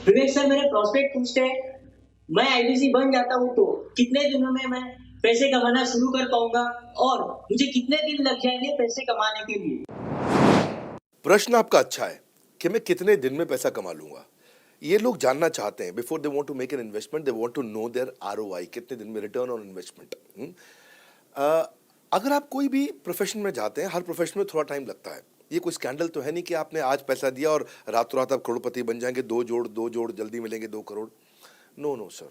विवेक sir, मेरे prospect पूछते हैं, मैं आईबीसी बन जाता हूँ तो कितने दिनों में मैं पैसे कमाना शुरू कर पाऊंगा और मुझे कितने दिन लग जाएंगे पैसे कमाने के लिए? प्रश्न आपका अच्छा है कि मैं कितने दिन में पैसा कमा लूंगा। ये लोग जानना चाहते हैं before they want to make an investment, they want to know their ROI, कितने दिन में रिटर्न ऑन इन्वेस्टमेंट। अगर आप कोई भी प्रोफेशन में जाते हैं, हर प्रोफेशन में थोड़ा टाइम लगता है। ये कोई स्कैंडल तो है नहीं कि आपने आज पैसा दिया और रातों रात आप करोड़पति बन जाएंगे, दो जोड़ जल्दी मिलेंगे 2 करोड़। नो नो सर,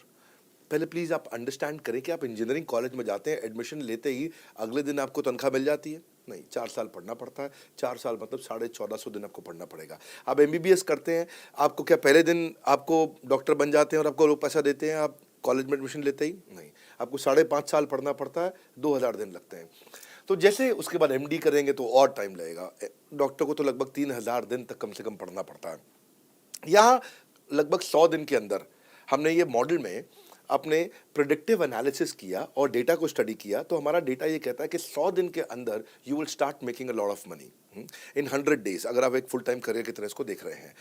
पहले प्लीज आप अंडरस्टैंड करें कि आप इंजीनियरिंग कॉलेज में जाते हैं, एडमिशन लेते ही अगले दिन आपको तनख्वाह मिल जाती है? नहीं, 4 साल पढ़ना पड़ता है। 4 साल मतलब 1450 दिन आपको पढ़ना पड़ेगा। आप एमबीबीएस करते हैं, आपको क्या पहले दिन आपको डॉक्टर बन जाते हैं और आपको लोग पैसा देते हैं आप कॉलेज में एडमिशन लेते ही? नहीं, आपको 5.5 साल पढ़ना पड़ता है, 2000 दिन लगते हैं। तो जैसे उसके बाद एमडी करेंगे तो और टाइम लगेगा। डॉक्टर को तो लगभग 3000 दिन तक कम से कम पढ़ना पड़ता है। यहाँ लगभग 100 दिन के अंदर हमने ये मॉडल में अपने प्रिडिक्टिव एनालिसिस किया और डेटा को स्टडी किया, तो हमारा डेटा ये कहता है कि 100 दिन के अंदर you will start making a lot of money in 100 days, अगर आप एक फुल टाइम करियर की तरह इसको देख रहे हैं।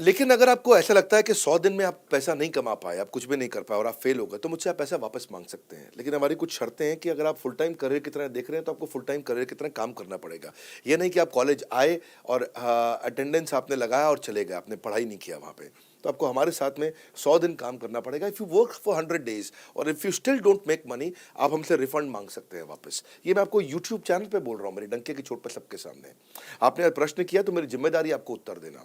लेकिन अगर आपको ऐसा लगता है कि 100 दिन में आप पैसा नहीं कमा पाए, आप कुछ भी नहीं कर पाए और आप फेल हो गए, तो मुझसे आप पैसा वापस मांग सकते हैं। लेकिन हमारी कुछ शर्तें हैं कि अगर आप फुल टाइम करियर की तरह देख रहे हैं तो आपको फुल टाइम करियर की तरह काम करना पड़ेगा। ये नहीं कि आप कॉलेज आए और अटेंडेंस आपने लगाया और चले गए, आपने पढ़ाई नहीं किया वहाँ पे। तो आपको हमारे साथ में 100 दिन काम करना पड़ेगा। If you work for 100 days और if you still don't make money, आप हमसे रिफंड मांग सकते हैं वापस। ये मैं आपको यूट्यूब चैनल पे बोल रहा हूँ, मेरे डंके की चोट पे सबके सामने। आपने प्रश्न किया तो मेरी जिम्मेदारी आपको उत्तर देना।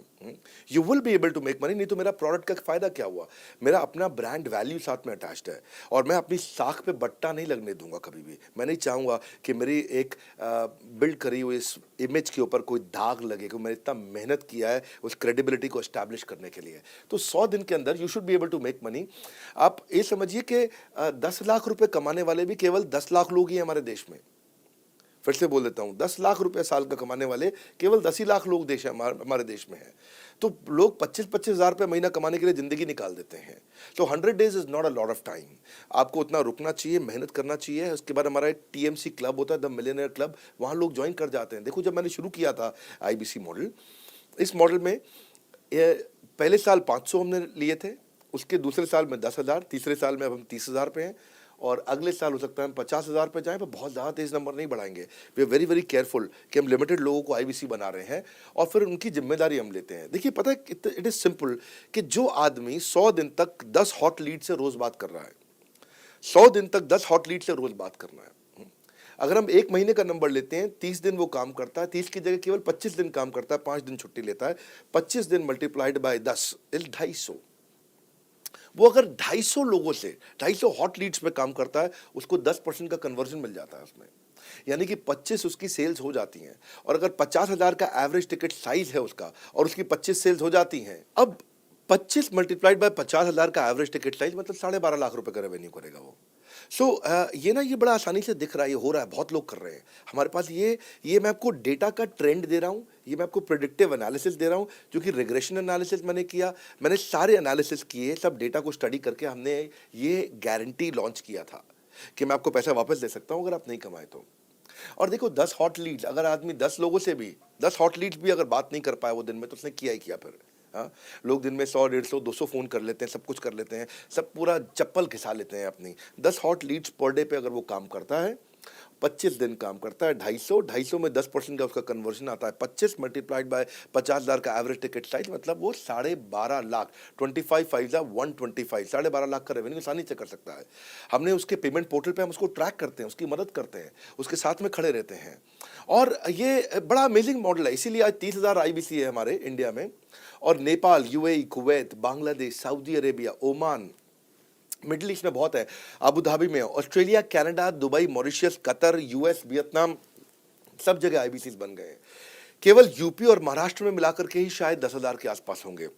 You will be able to make money, नहीं तो मेरा प्रोडक्ट का फायदा क्या हुआ? मेरा अपना ब्रांड वैल्यू साथ में अटैच्ड है और मैं अपनी साख पे बट्टा नहीं लगने दूंगा कभी भी। मैं नहीं चाहूंगा कि मेरी एक बिल्ड करी हुई इस इमेज के ऊपर कोई दाग लगे, कि मैंने इतना मेहनत किया है उस क्रेडिबिलिटी को एस्टैब्लिश करने के लिए। तो 100 दिन के अंदर you should be able to make money. आप ये समझिए कि 10 लाख रुपए कमाने वाले भी केवल 10 लाख लोग ही हैं हमारे देश में। फिर से बोल देता हूँ, 10 लाख रुपए साल का कमाने वाले केवल 10 ही लाख लोग देश हमारे देश में हैं। तो लोग 25-25 हज़ार रुपये महीना कमाने के लिए ज़िंदगी निकाल देते हैं। तो 100 days is not a lot of time. आपको उतना रुकना चाहिए, मेहनत करना चाहिए। उसके बाद हमारा एक टीएमसी क्लब होता है, द मिलियनेयर क्लब, वहाँ लोग ज्वाइन कर जाते हैं। देखो, जब मैंने शुरू किया था आईबीसी मॉडल, इस मॉडल में पहले साल 500 हमने लिए थे, उसके दूसरे साल में 10,000, तीसरे साल में अब हम 30,000 पे हैं और अगले साल हो सकता है हम 50,000 पे जाएं, पर बहुत ज़्यादा तेज़ नंबर नहीं बढ़ाएंगे। We are very very careful कि हम लिमिटेड लोगों को आईबीसी बना रहे हैं और फिर उनकी जिम्मेदारी हम लेते हैं। देखिए, पता है इट इज़ सिंपल कि जो आदमी 100 दिन तक 10 हॉट लीड से रोज़ बात कर रहा है, 100 दिन तक 10 हॉट लीड से रोज़ बात करना है। अगर हम 1 महीने का नंबर लेते हैं, 30 दिन वो काम करता है, 30 की जगह केवल 25 दिन काम करता है, 5 दिन छुट्टी लेता है, 25 दिन मल्टीप्लाइड बाय 10 इज 250। वो अगर 250 लोगों से 250 हॉट लीड्स पे काम करता है, उसको 10% का कन्वर्जन मिल जाता है उसमें, यानी कि 25 उसकी सेल्स हो जाती हैं। और अगर 50,000 का एवरेज टिकट साइज है उसका और उसकी 25 सेल्स हो जाती हैं, अब 25 मल्टीप्लाइड बाय 50,000 का एवरेज टिकट साइज मतलब 12.5 लाख रुपए का रेवेन्यू करेगा वो। सो ये बड़ा आसानी से दिख रहा है, ये हो रहा है, बहुत लोग कर रहे हैं हमारे पास। ये मैं आपको डेटा का ट्रेंड दे रहा हूँ, ये मैं आपको प्रिडिक्टिव एनालिसिस दे रहा हूँ, जो कि रिग्रेशन एनालिसिस मैंने किया। मैंने सारे एनालिसिस किए, सब डेटा को स्टडी करके हमने ये गारंटी लॉन्च किया था कि मैं आपको पैसा वापस दे सकता हूँ अगर आप नहीं कमाए तो। और देखो, 10 हॉट लीड्स, अगर आदमी 10 लोगों से भी 10 हॉट लीड्स भी अगर बात नहीं कर पाया वो दिन में, तो उसने किया ही किया फिर। हाँ, लोग दिन में 100, 150, 200 फ़ोन कर लेते हैं, सब कुछ कर लेते हैं, सब पूरा चप्पल घिसा लेते हैं अपनी। 10 हॉट लीड्स पर डे पे अगर वो काम करता है, 25 दिन काम करता है, 250 में 10% का उसका कन्वर्जन आता है, 25 मल्टीप्लाइड बाय 50,000 का एवरेज टिकट साइज, मतलब वो 12.5 लाख, 25 5 125, 12.5 लाख का रेवेन्यू आसानी से कर सकता है। हमने उसके पेमेंट पोर्टल पे हम उसको ट्रैक करते हैं, उसकी मदद करते हैं, उसके साथ में खड़े रहते हैं। और ये बड़ा अमेजिंग मॉडल है, इसीलिए आज 30,000 आईबीसी है हमारे इंडिया में। और Nepal, UAE, Kuwait, Bangladesh, Saudi Arabia, Oman, middle east में बहुत है, अबू धाबी में, Australia, Canada, Dubai, Mauritius, Qatar, US, Vietnam, सब जगह आईबीसी बन गए हैं। केवल यूपी और महाराष्ट्र में मिलाकर के ही शायद 10,000 के आसपास होंगे।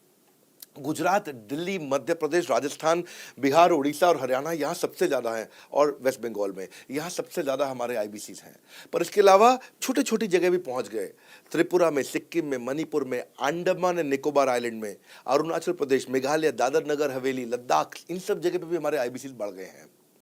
गुजरात, दिल्ली, मध्य प्रदेश, राजस्थान, बिहार, उड़ीसा और हरियाणा, यहाँ सबसे ज़्यादा हैं। और वेस्ट बंगाल में, यहाँ सबसे ज़्यादा हमारे आईबीसीज हैं। पर इसके अलावा छोटी छोटी जगह भी पहुँच गए, त्रिपुरा में, सिक्किम में, मणिपुर में, अंडमान एंड निकोबार आइलैंड में, अरुणाचल प्रदेश, मेघालय, दादर नगर हवेली, लद्दाख, इन सब जगह पे भी हमारे आईबीसीज बढ़ गए हैं।